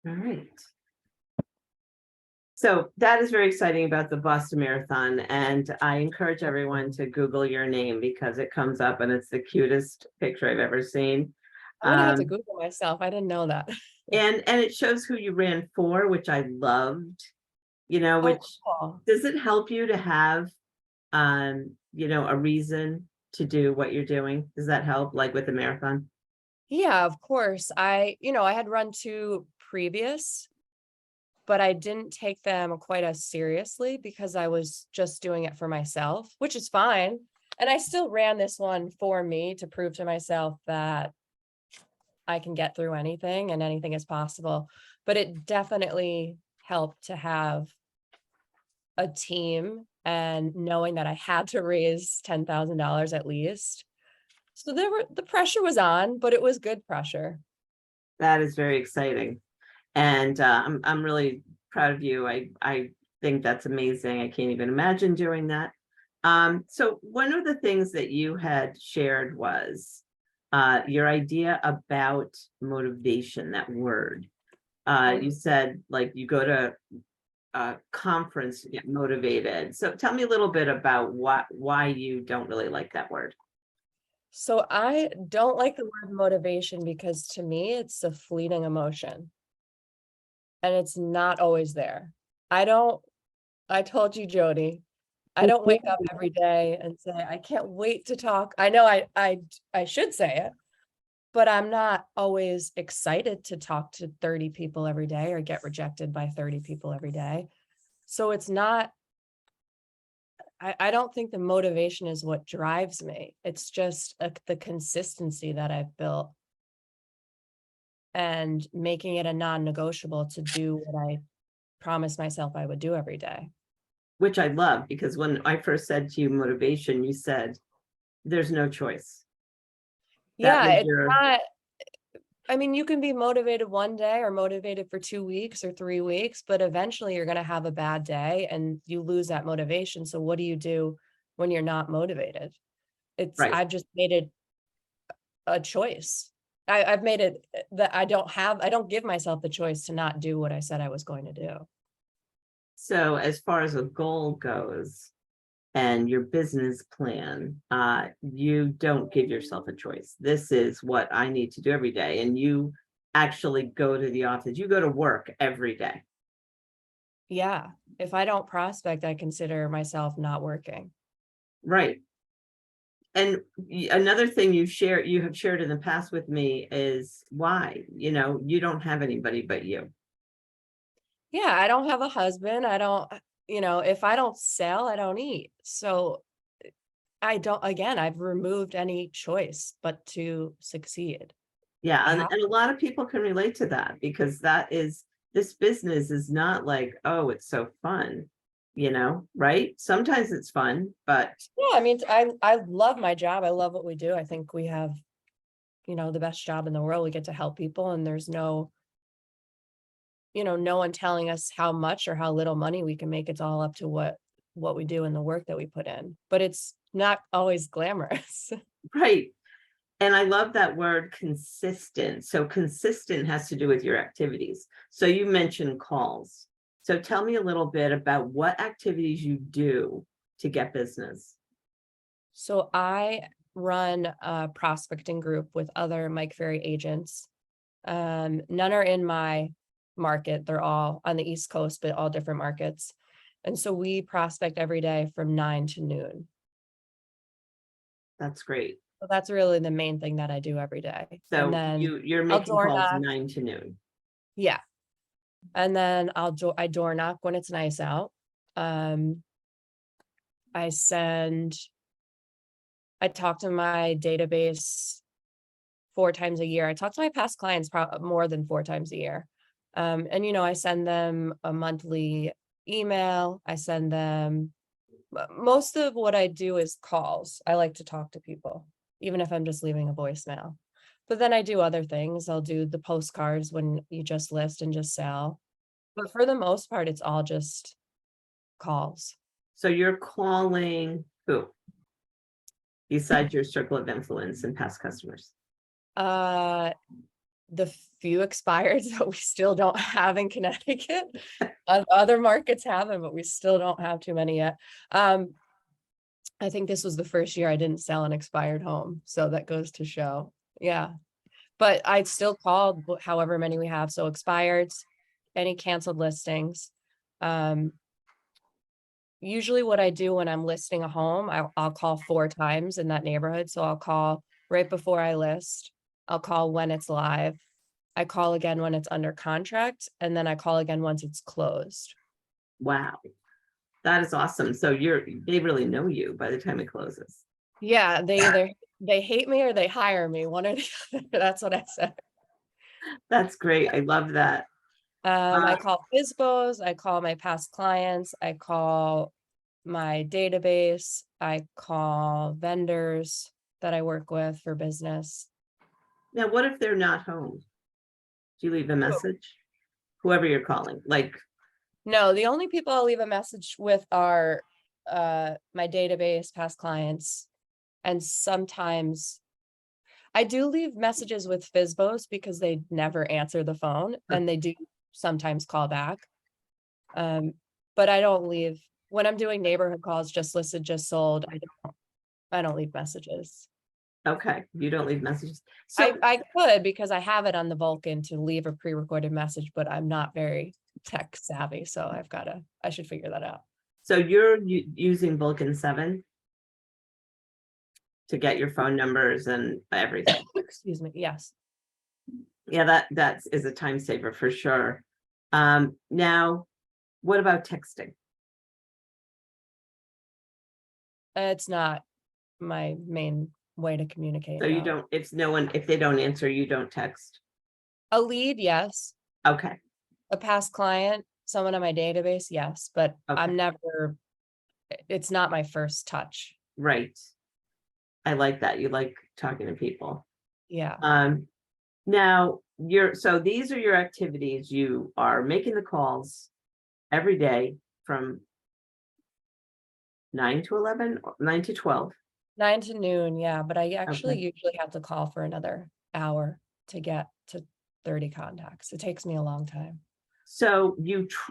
All right. So that is very exciting about the Boston Marathon. And I encourage everyone to Google your name because it comes up and it's the cutest picture I've ever seen. I'm gonna have to Um, Google myself. I didn't know that. and it shows who you ran for, which I loved, Oh, which cool. does it help you to have a reason to do what you're doing? Does that help, like with the marathon? Yeah, of course. I had run two previous, but I didn't take them quite as seriously because I was just doing it for myself, which is fine. And I still ran this one for me to prove to myself that I can get through anything and anything is possible. But it definitely helped to have a team and knowing that I had to raise $10,000 at least. So the pressure was on, but it was good pressure. That is very exciting. And I'm really proud of you. I think that's amazing. I can't even imagine doing that. So one of the things that you had shared was your idea about motivation, that word. You Mhm. said like you go to a conference to get motivated. So tell me a little bit about why you don't really like that word. So I don't like the word motivation because to me it's a fleeting emotion and it's not always there. I don't I told you, Jody, I don't wake up every day and say, I can't wait to talk. I know I should say it, but I'm not always excited to talk to 30 people every day or get rejected by 30 people every day. So it's not, I don't think the motivation is what drives me. It's just the consistency that I've built and making it a non-negotiable to do what I promised myself I would do every day. Which I love because when I first said to you motivation, you said there's no choice. That Yeah, was it's your not, I mean, you can be motivated one day or motivated for 2 weeks or 3 weeks, but eventually you're going to have a bad day and you lose that motivation. So what do you do when you're not motivated? right. I've just made it a choice. I've made it that I don't give myself the choice to not do what I said I was going to do. So as far as a goal goes and your business plan, you don't give yourself a choice. This is what I need to do every day. And you actually go to the office, you go to work every day. Yeah. If I don't prospect, I consider myself not working. Right. And another thing you have shared in the past with me is why, you don't have anybody but you. Yeah, I don't have a husband. I don't, if I don't sell, I don't eat. So I don't, again, I've removed any choice but to succeed. Yeah, I and, have, and a lot of people can relate to that because this business is not like, oh, it's so fun, right? Sometimes it's fun, but yeah, I mean, I love my job. I love what we do. I think we have, the best job in the world. We get to help people and there's no one telling us how much or how little money we can make. It's all up to what we do and the work that we put in. But it's not always glamorous. right. And I love that word consistent. So consistent has to do with your activities. So you mentioned calls. So tell me a little bit about what activities you do to get business. So I run a prospecting group with other Mike Ferry agents. None are in my market. They're all on the East Coast, but all different markets. And so we prospect every day from 9 to noon. That's great. So that's really the main thing that I do every day. And So then you're I'll making door calls knock. 9 to noon. Yeah. And then I door knock when it's nice out. Um, I send, I talk to my database 4 times a year. I talk to my past clients more than 4 times a year. And I send them a monthly email. I send them most of what I do is calls. I like to talk to people, even if I'm just leaving a voicemail. But then I do other things. I'll do the postcards when you just list and just sell. But for the most part, it's all just calls. So you're calling who besides your circle of influence and past customers? Uh, the few expireds that we still don't have in Connecticut. Other markets have them, but we still don't have too many yet. I think this was the first year I didn't sell an expired home, so that goes to show. Yeah, but I still called however many we have. So expireds, any canceled listings. Usually what I do when I'm listing a home, I'll call 4 times in that neighborhood. So I'll call right before I list. I'll call when it's live. I call again when it's under contract, and then I call again once it's closed. Wow. That is awesome. So they really know you by the time it closes. Yeah, they hate me or they hire me, one or the other. That's what I said. That's great. I love that. I call FSBOs, I call my past clients, I call my database, I call vendors that I work with for business. Now, what if they're not home? Do you leave a message? Whoever you're calling, like, No, the only people I'll leave a message with are my database, past clients, and sometimes I do leave messages with FSBOs because they never answer the phone and they do sometimes call back. But I don't leave when I'm doing neighborhood calls, just listed, just sold. I don't leave messages. okay, you don't leave messages. So I could because I have it on the Vulcan to leave a pre-recorded message, but I'm not very tech savvy, so I should figure that out. so you're using Vulcan 7 to get your phone numbers and everything. Excuse me. Yes. Yeah, that is a time saver for sure. Now, what about texting? It's not my main way to communicate. So you no. don't, if they don't answer, you don't text. A lead, yes. Okay. A past client, someone on my database, yes, but Okay. it's not my first touch. Right. I like that. You like talking to people. Yeah. Now so these are your activities. You are making the calls every day from 9 to 11, 9 to 12. 9 to noon, yeah, but I actually Okay. usually have to call for another hour to get to 30 contacts. It takes me a long time. So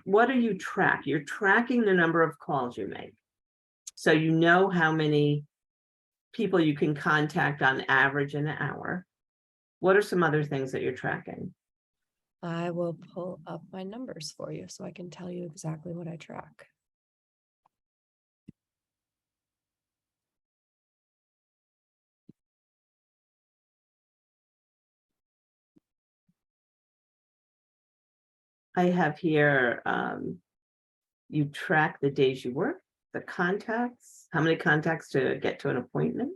what do you track? You're tracking the number of calls you make. So you know how many people you can contact on average in an hour. What are some other things that you're tracking? I will pull up my numbers for you so I can tell you exactly what I track. I have here, you track the days you work, the contacts, how many contacts to get to an appointment.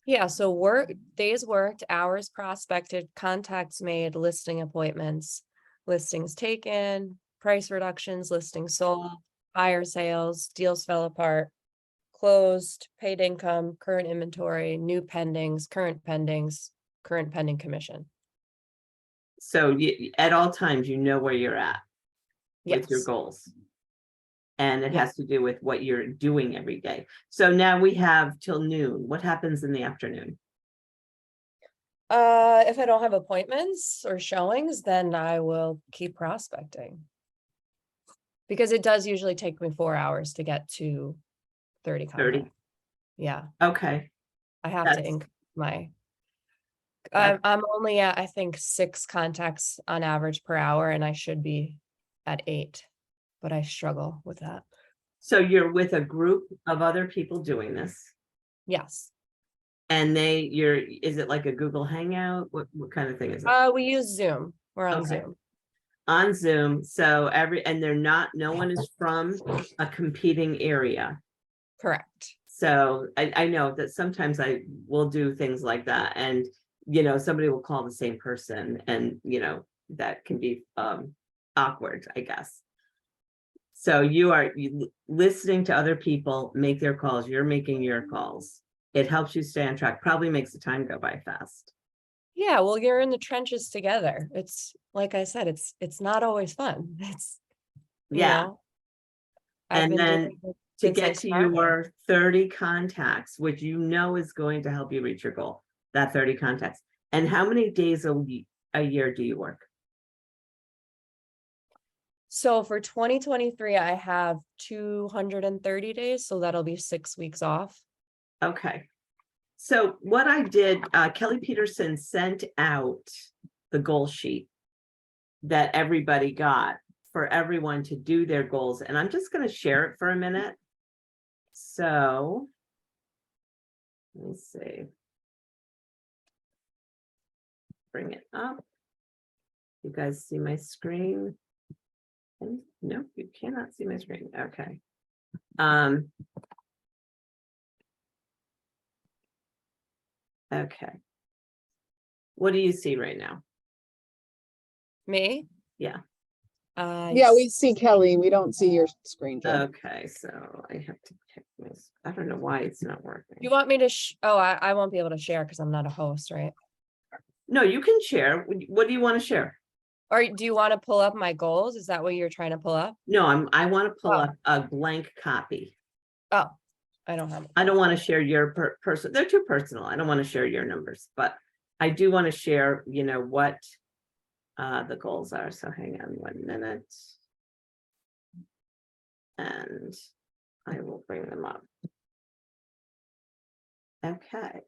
Yeah, so days worked, hours prospected, contacts made, listing appointments, listings taken, price reductions, listings sold, higher sales, deals fell apart, closed, paid income, current inventory, new pendings, current pending commission. So at all times, you know where you're at with your Yes. goals. And it Yeah. has to do with what you're doing every day. So now we have till noon. What happens in the afternoon? If I don't have appointments or showings, then I will keep prospecting. Because it does usually take me 4 hours to get to 30 30. contacts. Yeah, Okay. I have to That's increase my. that. I'm only at, I think, 6 contacts on average per hour, and I should be at 8, but I struggle with that. So you're with a group of other people doing this. Yes. And is it like a Google Hangout? What kind of thing is it? We use Zoom. We're on Okay. Zoom. On Zoom. So no one is from a competing area. Correct. So I know that sometimes I will do things like that, and somebody will call the same person, and that can be awkward, I guess. So you are listening to other people make their calls, you're making your calls. It helps you stay on track, probably makes the time go by fast. Yeah, well, you're in the trenches together. It's like I said, it's not always fun. It's Yeah. I've And been doing then it to since I get to started. your 30 contacts, which is going to help you reach your goal, that 30 contacts. And how many days a year do you work? So for 2023, I have 230 days, so that'll be 6 weeks off. Okay. So what I did, Kelly Peterson sent out the goal sheet that everybody got for everyone to do their goals. And I'm just going to share it for a minute. So let me see. Bring it up. You guys see my screen? No, you cannot see my screen. Okay. Okay. What do you see right now? Me? Yeah. Yeah, we see Kelly. We don't see your screen, Joe. Okay, so I have to pick this. I don't know why it's not working. You want me to oh, I won't be able to share because I'm not a host, right? No, you can share. What do you want to share? Or do you want to pull up my goals? Is that what you're trying to pull up? No, I want to pull Oh. up a blank copy. Oh, I don't have. I don't want to share your person. They're too personal. I don't want to share your numbers, but I do want to share, you know, what the goals are. So hang on 1 minute. And I will bring them up. Okay.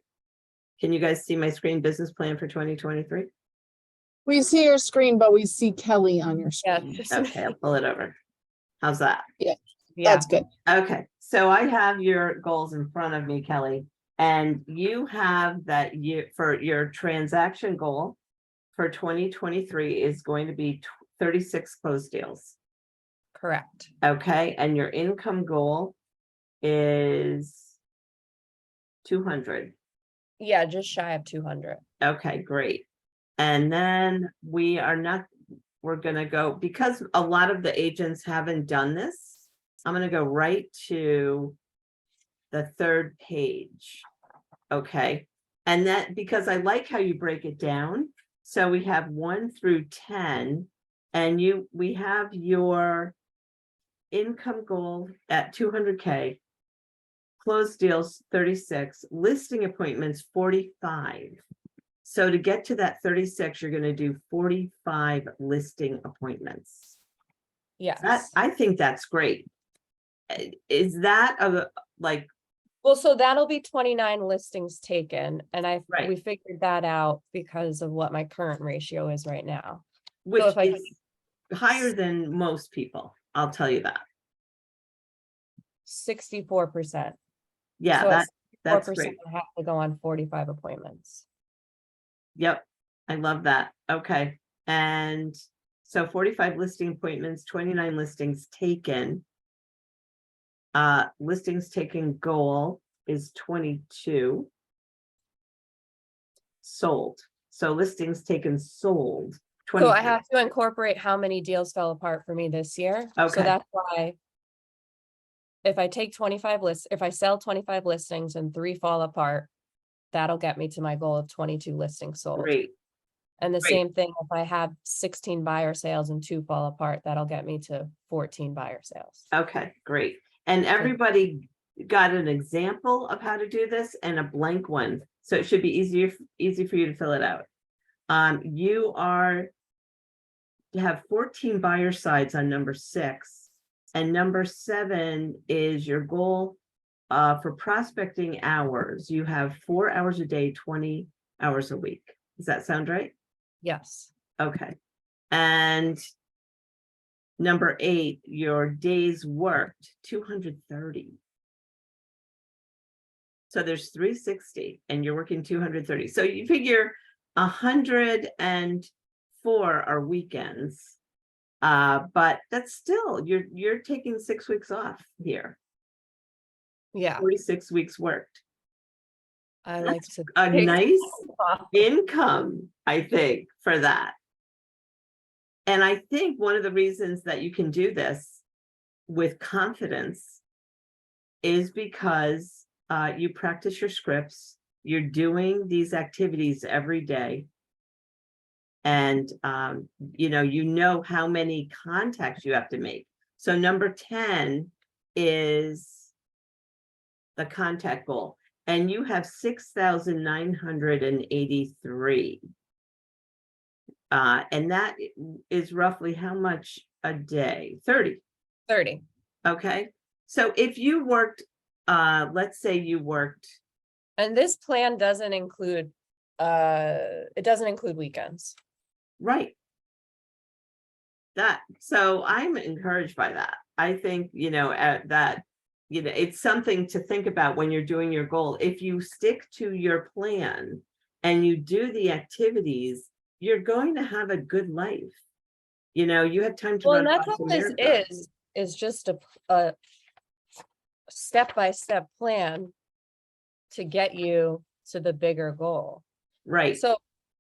Can you guys see my screen business plan for 2023? We see your screen, but we see Kelly on your Yeah. screen. Okay, I'll pull it over. How's that? Yeah. That's good. Okay, so I have your goals in front of me, Kelly, and you have that for your transaction goal for 2023 is going to be 36 closed deals. Correct. Okay, and your income goal is 200. Yeah, just shy of 200. Okay, great. And then we're gonna go, because a lot of the agents haven't done this, I'm gonna go right to the third page. Okay, and that, because I like how you break it down. So we have 1 through 10, and we have your income goal at 200K, closed deals 36, listing appointments 45. So to get to that 36, you're going to do 45 listing appointments. Yes. I think that's great. Is that like? Well, so that'll be 29 listings taken, and Right. we figured that out because of what my current ratio is right now. Which if I is higher than most people, I'll tell you that. 64%. Yeah, So that's 4% great. I have to go on 45 appointments. Yep, I love that. Okay, and so 45 listing appointments, 29 listings taken. Listings taken goal is 22. Sold. So listings taken sold. 20. So I have to incorporate how many deals fell apart for me this year. So Okay. that's why if I take 25 lists, if I sell 25 listings and 3 fall apart, that'll get me to my goal of 22 listings sold. Great. And the Great. same thing, if I have 16 buyer sales and 2 fall apart, that'll get me to 14 buyer sales. Okay, great. And everybody got an example of how to do this and a blank one. So it should be easy for you to fill it out. You have 14 buyer sides on number 6, and number 7 is your goal for prospecting hours. You have 4 hours a day, 20 hours a week. Does that sound right? Yes. Okay. And number 8, your days worked 230. So there's 360 and you're working 230. So you figure 104 are weekends. But that's still, you're taking 6 weeks off here. Yeah. 46 weeks worked. I like to A take nice off. income, I think, for that. And I think one of the reasons that you can do this with confidence is because you practice your scripts, you're doing these activities every day. And you know how many contacts you have to make. So number 10 is the contact goal, and you have 6,983. And that is roughly how much a day? 30. 30. Okay. So if you worked, let's say you worked, And this plan doesn't include, it doesn't include weekends. right. So I'm encouraged by that. I think, that, it's something to think about when you're doing your goal. If you stick to your plan and you do the activities, you're going to have a good life. You had time to Well, run and a that's all Boston this Marathon. is just a step-by-step plan to get you to the bigger goal. Right. So,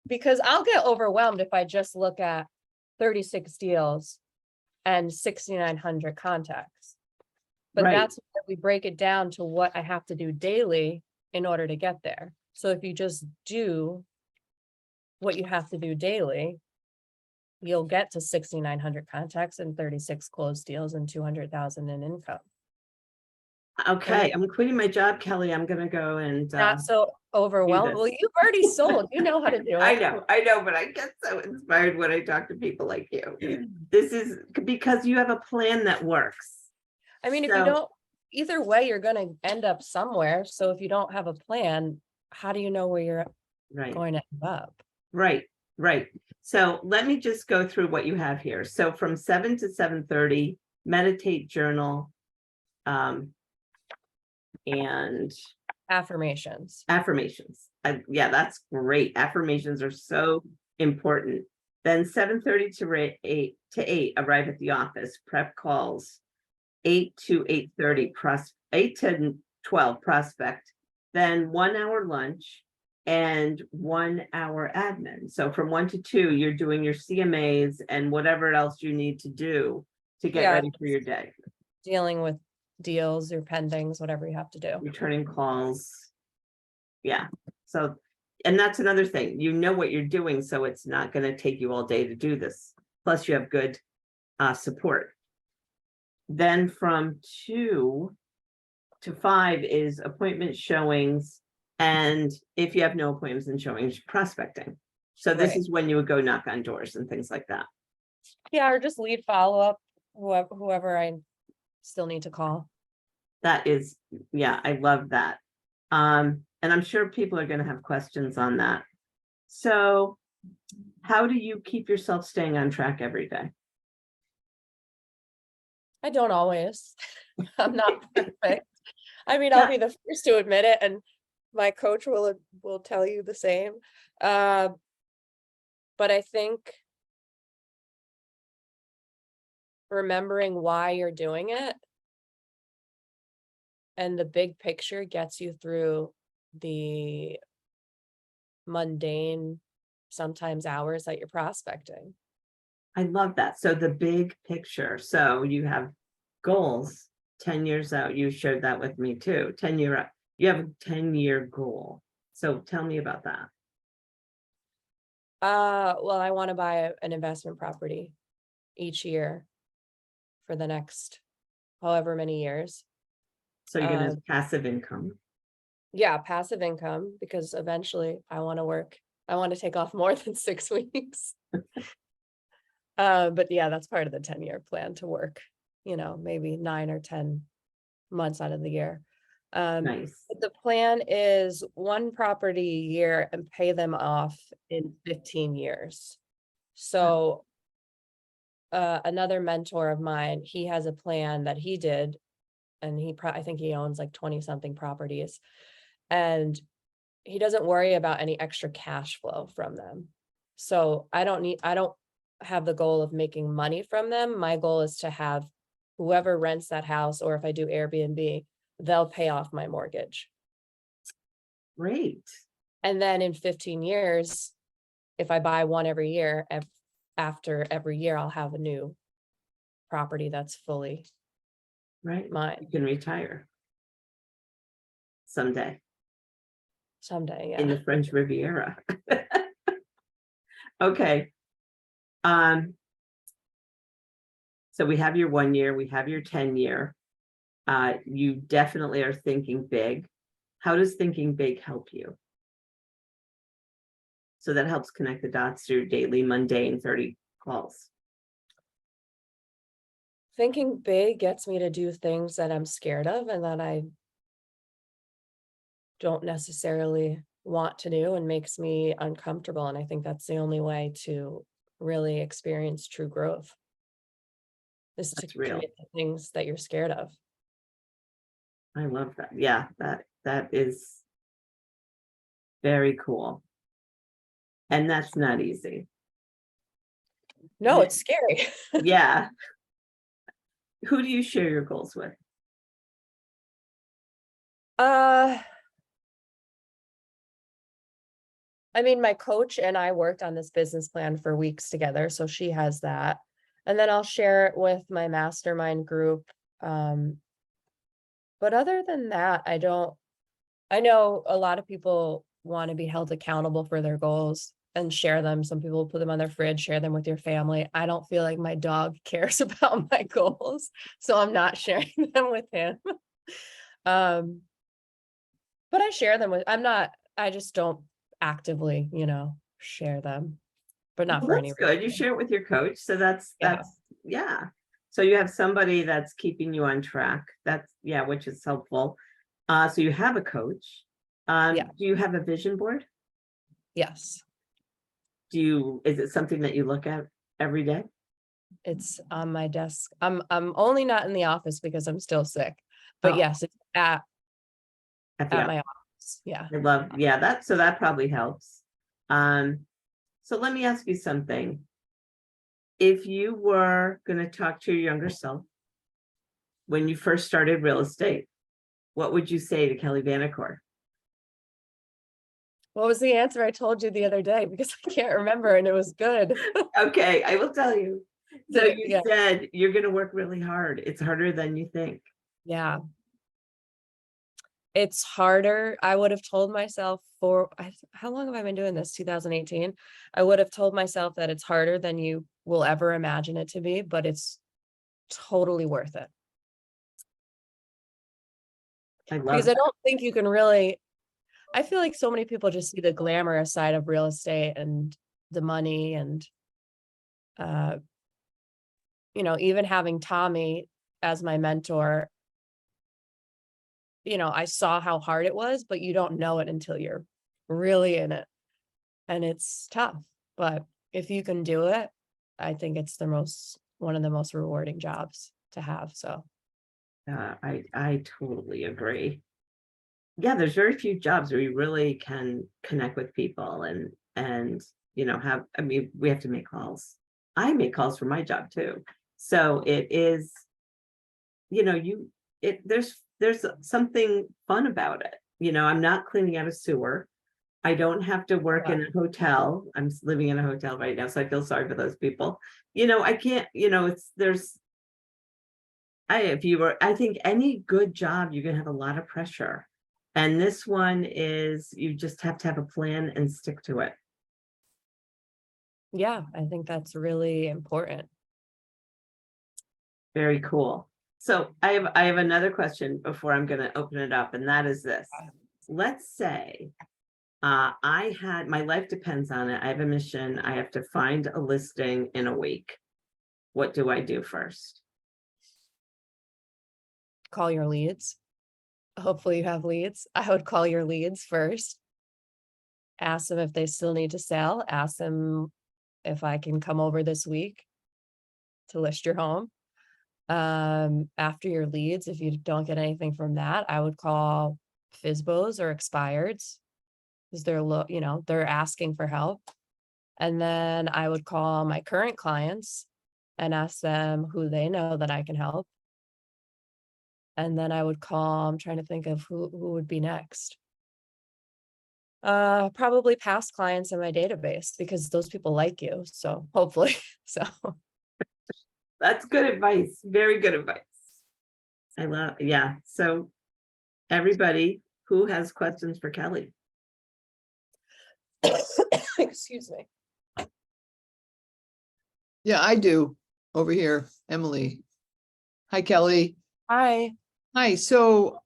because I'll get overwhelmed if I just look at 36 deals and 6,900 contacts. But Right. that's where we break it down to what I have to do daily in order to get there. So if you just do what you have to do daily, you'll get to 6,900 contacts and 36 closed deals and 200,000 in income. Okay, I'm quitting my job, Kelly. I'm gonna go and Not so overwhelmed. Well, this. you've already sold. You know how to do I it. know, but I get so inspired when I talk to people like you. This is because you have a plan that works. I mean, if you So- don't, either way, you're going to end up somewhere. So if you don't have a plan, how do you know where you're Right, going to end up? right. So let me just go through what you have here. So from 7 to 7:30, meditate, journal, and Affirmations. affirmations. Yeah, that's great. Affirmations are so important. Then 7:30 to 8 arrive at the office, prep calls. 8 to 8:30 8 to 12 prospect, then 1 hour lunch and 1 hour admin. So from 1 to 2, you're doing your CMAs and whatever else you need to do to get Yeah. ready for your day. Dealing with deals or pendings, whatever you have to do. Returning calls. Yeah. So, and that's another thing, you know what you're doing, so it's not going to take you all day to do this. Plus you have good support. Then from 2 to 5 is appointment showings. And if you have no appointments and showings, prospecting. So this Right. is when you would go knock on doors and things like that. Yeah, or just lead follow-up, whoever I still need to call. That is, yeah, I love that. And I'm sure people are going to have questions on that. So how do you keep yourself staying on track every day? I don't always. I'm not perfect. I mean, I'll be the first to admit it, and my coach will tell you the same. But I think remembering why you're doing it and the big picture gets you through the mundane, sometimes hours that you're prospecting. I love that. So the big picture. So you have goals 10 years out. You shared that with me too. 10-year out. You have a 10-year goal. So tell me about that. Well, I want to buy an investment property each year for the next however many years. So you're going to have passive income. Yeah, passive income, because eventually I want to work. I want to take off more than 6 weeks. But yeah, that's part of the 10-year plan to work, maybe 9 or 10 months out of the year. Nice. But the plan is 1 property a year and pay them off in 15 years. So another mentor of mine, he has a plan that he did, and I think he owns like 20 something properties, and he doesn't worry about any extra cash flow from them. So I don't have the goal of making money from them. My goal is to have whoever rents that house, or if I do Airbnb, they'll pay off my mortgage. Great. And then in 15 years, if I buy one every year, after every year, I'll have a new property that's fully Right. mine. You can retire someday Someday, in yeah. the French Riviera. Okay. So we have your 1 year, we have your 10-year. You definitely are thinking big. How does thinking big help you? So that helps connect the dots through daily, mundane 30 calls. Thinking big gets me to do things that I'm scared of and that I don't necessarily want to do and makes me uncomfortable. And I think that's the only way to really experience true growth is to That's real. commit to things that you're scared of. I love that. Yeah, that is very cool. And that's not easy. No, Yeah. it's scary. Yeah. Who do you share your goals with? I mean, my coach and I worked on this business plan for weeks together, so she has that. And then I'll share it with my mastermind group. But other than that, I know a lot of people want to be held accountable for their goals and share them. Some people put them on their fridge, share them with your family. I don't feel like my dog cares about my goals, so I'm not sharing them with him. But I share them with, I just don't actively, share them, but not Well, for that's any good. You reason. share it with your coach. So that's Yeah. yeah. So you have somebody that's keeping you on track. That's which is helpful. So you have a coach. Yeah. Do you have a vision board? Yes. Is it something that you look at every day? It's on my desk. I'm only not in the office because I'm still sick, but Oh. yes, it's at Yeah. my office. Yeah. I love, that probably helps. So let me ask you something. If you were going to talk to your younger self when you first started real estate, what would you say to Kelley Vanacore? What was the answer I told you the other day? Because I can't remember and it was good. Okay, I will tell you. So you Yeah. said you're going to work really hard. It's harder than you think. Yeah. It's harder. I would have told myself how long have I been doing this? 2018. I would have told myself that it's harder than you will ever imagine it to be, but it's totally worth it. I love Because I don't think you can really, I feel like so many people just see the glamorous side of real estate and the money and, even having Tommy as my mentor, I saw how hard it was, but you don't know it until you're really in it. And it's tough, but if you can do it, I think it's one of the most rewarding jobs to have. So I totally agree. Yeah, there's very few jobs where you really can connect with people and we have to make calls. I make calls for my job too. So it is, there's something fun about it. I'm not cleaning out a sewer. I don't have to work in a hotel. I'm living in a hotel right now, so I feel sorry for those people. I can't, I think any good job, you're gonna have a lot of pressure. And this one is, you just have to have a plan and stick to it. yeah, I think that's really important. Very cool. So I have another question before I'm gonna open it up, and that is this. Let's say my life depends on it. I have a mission. I have to find a listing in a week. What do I do first? Call your leads. Hopefully you have leads. I would call your leads first. Ask them if they still need to sell. Ask them if I can come over this week to list your home. After your leads, if you don't get anything from that, I would call FSBOs or expireds because they're asking for help. And then I would call my current clients and ask them who they know that I can help. And then I would call, I'm trying to think of who would be next. Probably past clients in my database because those people like you. So hopefully, so. That's good advice. Very good advice. Yeah. So everybody who has questions for Kelley? Excuse me. Yeah, I do over here, Emily. Hi, Kelley. Hi. Hi. So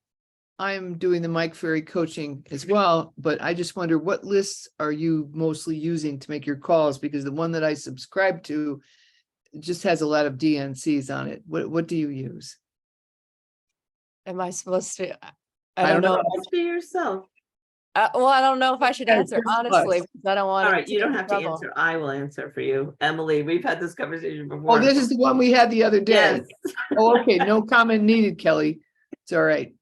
I'm doing the Mike Ferry coaching as well, but I just wonder what lists are you mostly using to make your calls? Because the one that I subscribe to just has a lot of DNCs on it. What do you use? Am I supposed to? I I don't don't know. know. Answer yourself. Well, I don't know if I should Yeah, answer, just honestly, us. because I don't want All to. right, you don't have to answer. I will answer for you. Emily, we've had this conversation Oh, before. this is the one we had the other day. Yes. Oh, okay, no comment needed, Kelly. It's all right.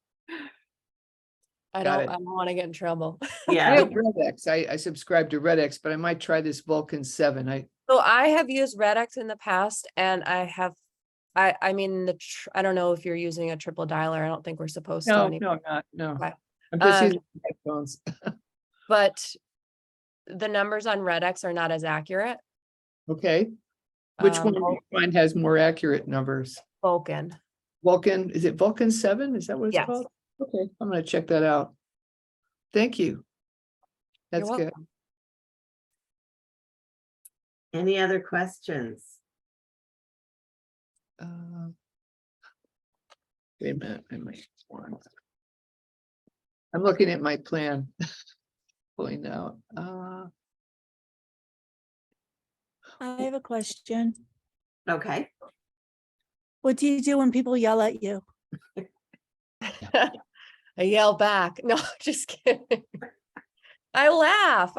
I Got don't, it. I don't want to get in trouble. I Yeah. have Red-X. I subscribe to Red-X, but I might try this Vulcan 7. So I have used Red-X in the past, and I mean, I don't know if you're using a triple dialer. I don't think we're supposed to No, anymore. no, not, no. Okay. I'm just Um, using headphones. But the numbers on Red-X are not as accurate. Okay. Which one do Oh, you find has more accurate numbers? Vulcan. Vulcan, is it Vulcan 7? Is that what it's Yes. called? Okay, I'm gonna check that out. Thank you. You're That's good. welcome. Any other questions? Wait a minute, I might want. I'm looking at my plan. Pulling out. I have a question. Okay. What do you do when people yell at you? I yell back. No, just kidding. I laugh.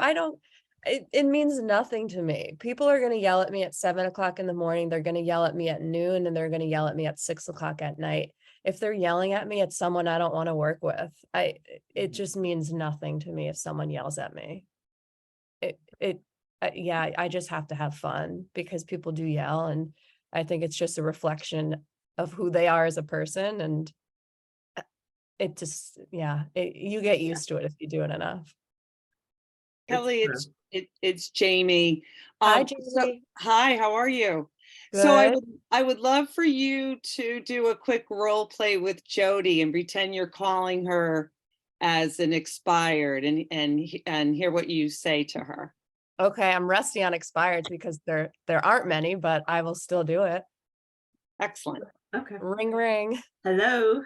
It means nothing to me. People are going to yell at me at 7 o'clock in the morning. They're going to yell at me at noon, and they're going to yell at me at 6 o'clock at night. If they're yelling at me, it's someone I don't want to work with. It just means nothing to me if someone yells at me. Yeah, I just have to have fun because people do yell, and I think it's just a reflection of who they are as a person. And it just, yeah, you get used to it if you do it enough. Kelly, true. it's Jamie. Hi, So- Jamie. hi, how are you? So Good. I would love for you to do a quick role play with Jody and pretend you're calling her as an expired and hear what you say to her. Okay, I'm rusty on expireds because there aren't many, but I will still do it. Excellent. Okay. Ring, ring. Hello.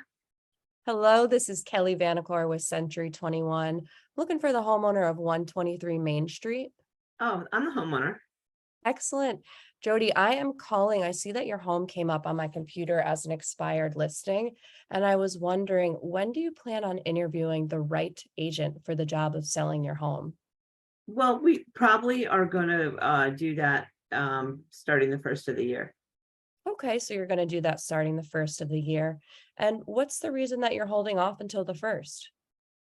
Hello, this is Kelley Vanacore with C21. Looking for the homeowner of 123 Main Street. Oh, I'm the homeowner. Excellent. Jody, I am calling. I see that your home came up on my computer as an expired listing. And I was wondering, when do you plan on interviewing the right agent for the job of selling your home? Well, we probably are going to do that starting the first of the year. Okay, so you're going to do that starting the first of the year. And what's the reason that you're holding off until the first?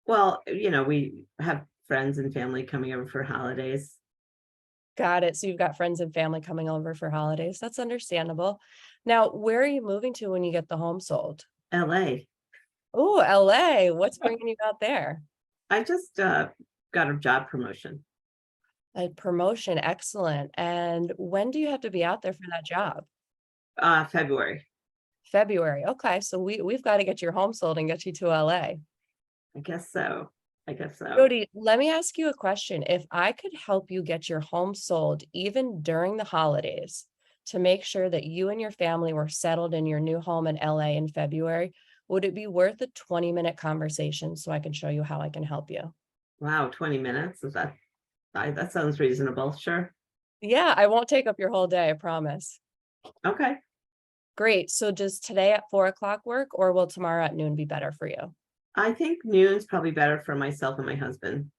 Well, we have friends and family coming over for holidays. Got it. So you've got friends and family coming over for holidays. That's understandable. Now, where are you moving to when you get the home sold? LA. Oh, LA. What's bringing you out there? I just got a job promotion. A promotion. Excellent. And when do you have to be out there for that job? February. February. Okay. So we've got to get your home sold and get you to LA. I guess so. Jody, let me ask you a question. If I could help you get your home sold even during the holidays to make sure that you and your family were settled in your new home in LA in February, would it be worth a 20-minute conversation so I can show you how I can help you? Wow, 20 minutes. Is that sounds reasonable. Sure. Yeah, I won't take up your whole day, I promise. Okay. Great. So does today at 4 o'clock work, or will tomorrow at noon be better for you? I think noon's probably better for myself and my husband.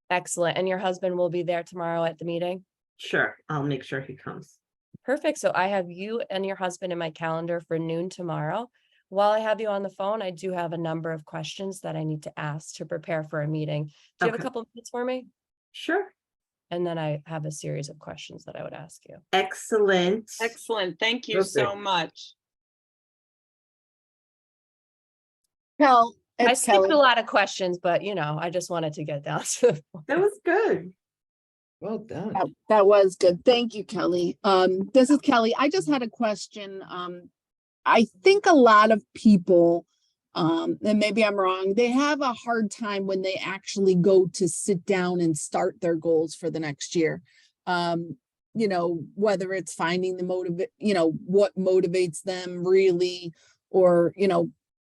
Excellent. And your husband will be there tomorrow at the meeting? Sure. I'll make sure he comes. Perfect. So I have you and your husband in my calendar for noon tomorrow. While I have you on the phone, I do have a number of questions that I need to ask to prepare for a meeting. Do you have a Okay. couple minutes for me? Sure. And then I have a series of questions that I would ask you. Excellent. Excellent. Thank you so Perfect. much. I It's skipped Kelly. a lot of questions, but I just wanted to get down to the point. That was good. Well done. That was good. Thank you, Kelly. This is Kelly. I just had a question. I think a lot of people, and maybe I'm wrong, they have a hard time when they actually go to sit down and start their goals for the next year. Whether it's finding the what motivates them really, or,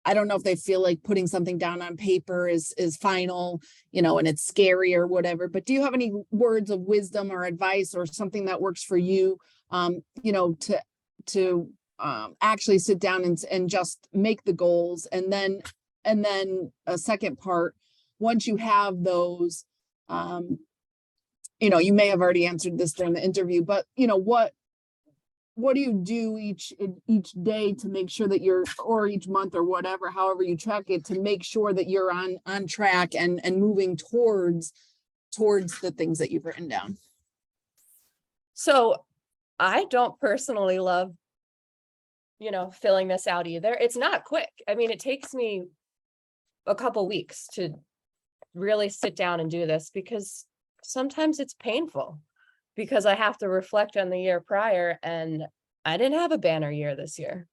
I don't know if they feel like putting something down on paper is final, and it's scary or whatever, but do you have any words of wisdom or advice or something that works for you, to actually sit down and just make the goals, and then a second part, once you have those, you may have already answered this during the interview, but what do you do each day to make sure that or each month or whatever, however you track it, to make sure that you're on track and moving towards the things that you've written down? So I don't personally love, filling this out either. It's not quick. I mean, it takes me a couple weeks to really sit down and do this, because sometimes it's painful, because I have to reflect on the year prior, and I didn't have a banner year this year.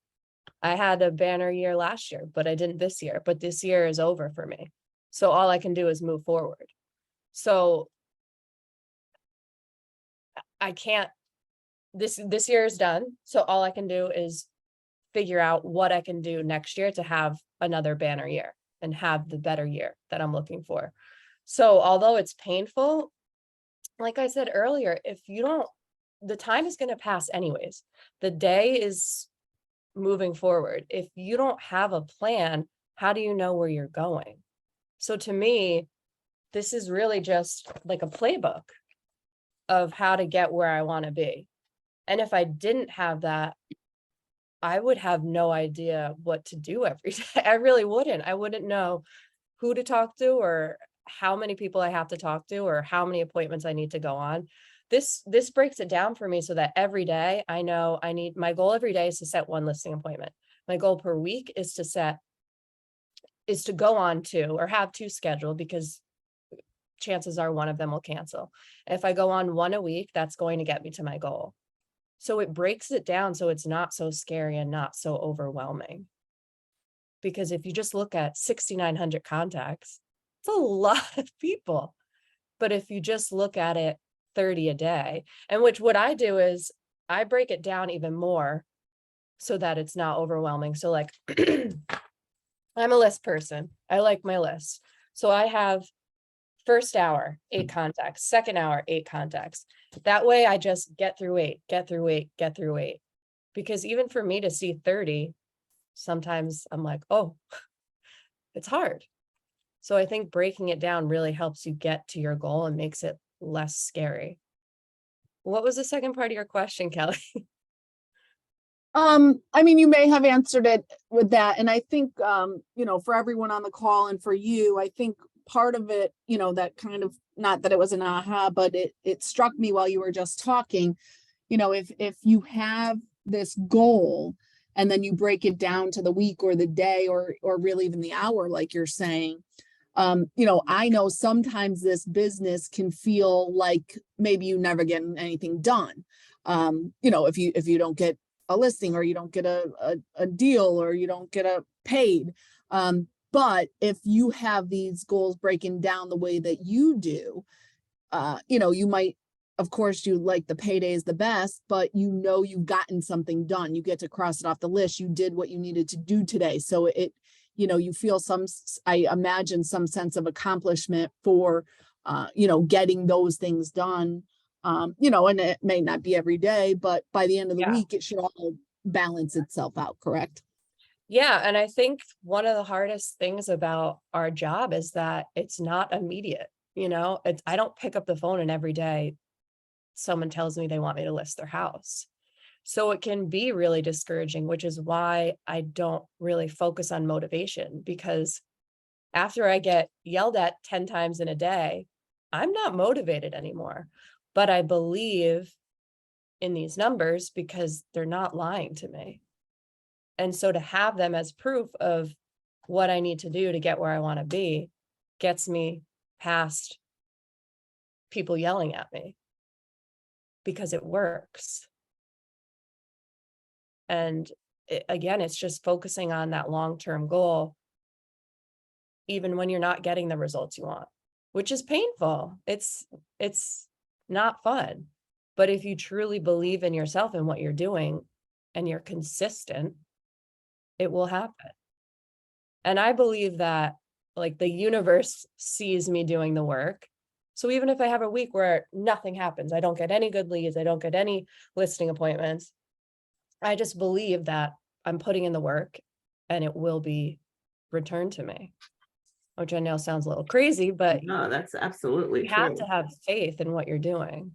I had a banner year last year, but I didn't this year. But this year is over for me. So all I can do is move forward. So I can't, this year is done. So all I can do is figure out what I can do next year to have another banner year and have the better year that I'm looking for. So although it's painful, like I said earlier, the time is going to pass anyways. The day is moving forward. If you don't have a plan, how do you know where you're going? So to me, this is really just like a playbook of how to get where I want to be. And if I didn't have that, I would have no idea what to do every day. I really wouldn't. I wouldn't know who to talk to, or how many people I have to talk to, or how many appointments I need to go on. This breaks it down for me so that every day I know my goal every day is to set one listing appointment. My goal per week is to go on 2 or have 2 scheduled, because chances are one of them will cancel. If I go on 1 a week, that's going to get me to my goal. So it breaks it down so it's not so scary and not so overwhelming. Because if you just look at 6,900 contacts, it's a lot of people. But if you just look at it 30 a day, and what I do is I break it down even more so that it's not overwhelming. So like, I'm a list person. I like my list. So I have first hour, 8 contacts, second hour, 8 contacts. That way I just get through 8, get through 8, get through 8. Because even for me to see 30, sometimes I'm like, oh, it's hard. So I think breaking it down really helps you get to your goal and makes it less scary. What was the second part of your question, Kelley? I mean, you may have answered it with that. And I think, for everyone on the call and for you, I think part of it, that kind of, not that it was an aha, but it struck me while you were just talking, if you have this goal and then you break it down to the week or the day or really even the hour, like you're saying, I know sometimes this business can feel like maybe you never get anything done. If you don't get a listing, or you don't get a deal, or you don't get a paid. But if you have these goals breaking down the way that you do, you might, of course, you like the paydays the best, but you've gotten something done. You get to cross it off the list. You did what you needed to do today. So you feel I imagine some sense of accomplishment for, getting those things done. And it may not be every day, but by the end of the week, it should all balance itself out, correct? Yeah. And I think one of the hardest things about our job is that it's not immediate. I don't pick up the phone and every day someone tells me they want me to list their house. So it can be really discouraging, which is why I don't really focus on motivation, because after I get yelled at 10 times in a day, I'm not motivated anymore. But I believe in these numbers because they're not lying to me. And so to have them as proof of what I need to do to get where I want to be gets me past people yelling at me, because it works. And again, it's just focusing on that long-term goal, even when you're not getting the results you want, which is painful. It's not fun. But if you truly believe in yourself and what you're doing and you're consistent, it will happen. And I believe that like the universe sees me doing the work. So even if I have a week where nothing happens, I don't get any good leads, I don't get any listing appointments, I just believe that I'm putting in the work and it will be returned to me. Which I know sounds a little crazy, but No, that's absolutely you have true. to have faith in what you're doing.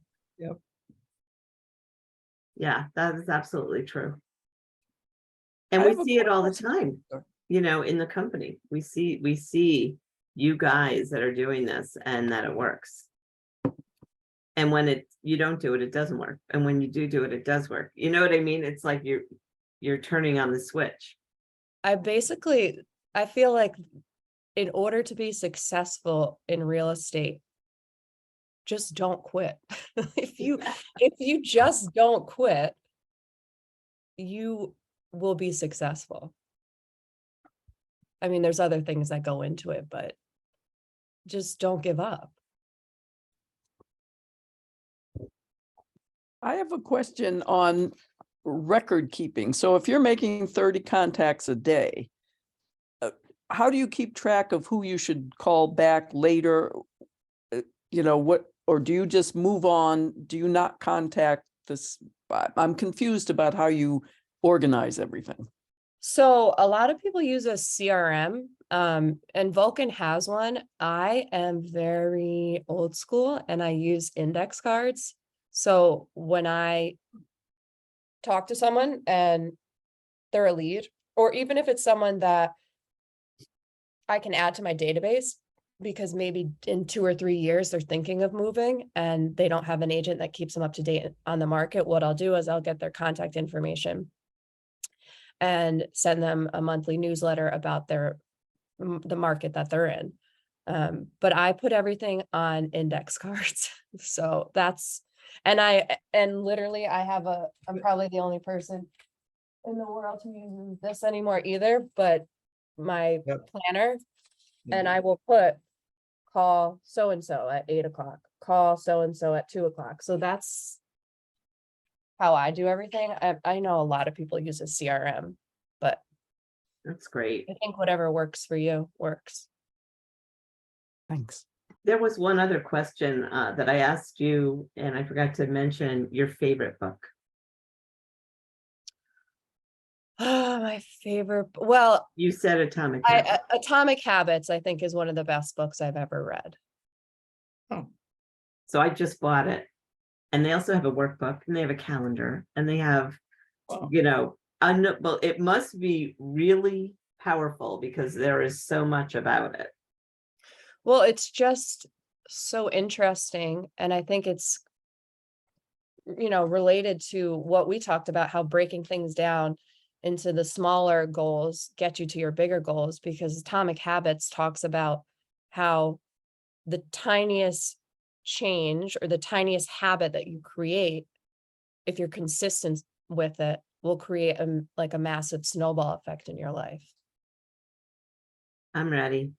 Yeah, that is absolutely true. And I we have a see it all the question. time, you know, in the company. We see you guys that are doing this and that it works. And when you don't do it, it doesn't work. And when you do it, it does work. You know what I mean? It's like you're turning on the switch. I feel like in order to be successful in real estate, just don't quit. If you just don't quit, you will be successful. I mean, there's other things that go into it, but just don't give up. I have a question on record keeping. So if you're making 30 contacts a day, how do you keep track of who you should call back later? You know, or do you just move on? Do you not contact this? I'm confused about how you organize everything. So a lot of people use a CRM, and Vulcan has one. I am very old school and I use index cards. So when I talk to someone and they're a lead, or even if it's someone that I can add to my database, because maybe in 2 or 3 years they're thinking of moving and they don't have an agent that keeps them up to date on the market, what I'll do is I'll get their contact information and send them a monthly newsletter about the market that they're in. But I put everything on index cards. So and literally I'm probably the only person in the world who uses this anymore either, but my planner, and I will put call so-and-so at 8 o'clock, call so-and-so at 2 o'clock. So that's how I do everything. I know a lot of people use a CRM, but That's great. I think whatever works for you works. Thanks. There was one other question that I asked you, and I forgot to mention your favorite book. Oh, my favorite. Well, You said Atomic Habits. Atomic Habits, I think, is one of the best books I've ever read. So I just bought it. And they also have a workbook and they have a calendar and they have, Wow. you know, well, it must be really powerful because there is so much about it. Well, it's just so interesting. And I think it's, related to what we talked about, how breaking things down into the smaller goals get you to your bigger goals, because Atomic Habits talks about how the tiniest change or the tiniest habit that you create, if you're consistent with it, will create a massive snowball effect in your life. I'm ready.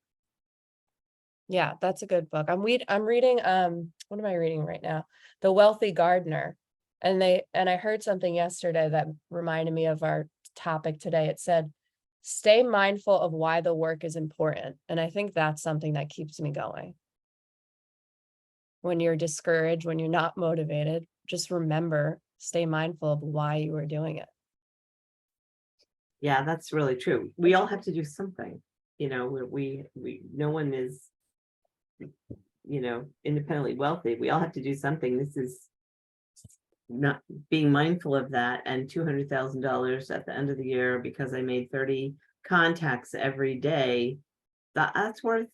Yeah, that's a good book. I'm reading, what am I reading right now? The Wealthy Gardener. And I heard something yesterday that reminded me of our topic today. It said, stay mindful of why the work is important. And I think that's something that keeps me going. When you're discouraged, when you're not motivated, just remember, stay mindful of why you are doing it. Yeah, that's really true. We all have to do something, no one is, independently wealthy. We all have to do something. This is not being mindful of that, and $200,000 at the end of the year because I made 30 contacts every day. That's worth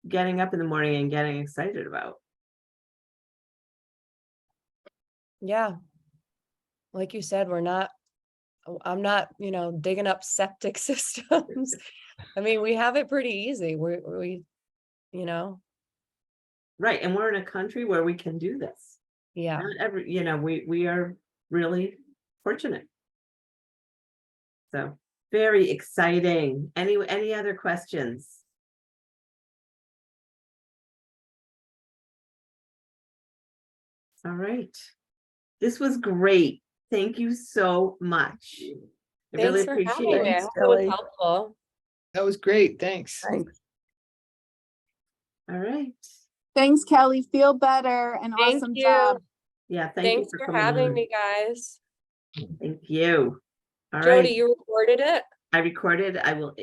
getting up in the morning and getting excited about. Yeah. Like you said, I'm not, digging up septic systems. I mean, we have it pretty easy. We. Right. And we're in a country where we can do this. Yeah. Not every, we are really fortunate. So very exciting. Any other questions? All right. This was great. Thank you so much. I really Thanks for appreciate having me. I it. hope it was helpful. That was great. Thanks. Thanks. All right. Thanks, Kelly. Feel better and Thank awesome you. job. Yeah, thank you Thanks for for coming having on. me, guys. Thank you. All Jody, right. you recorded it? I recorded. I will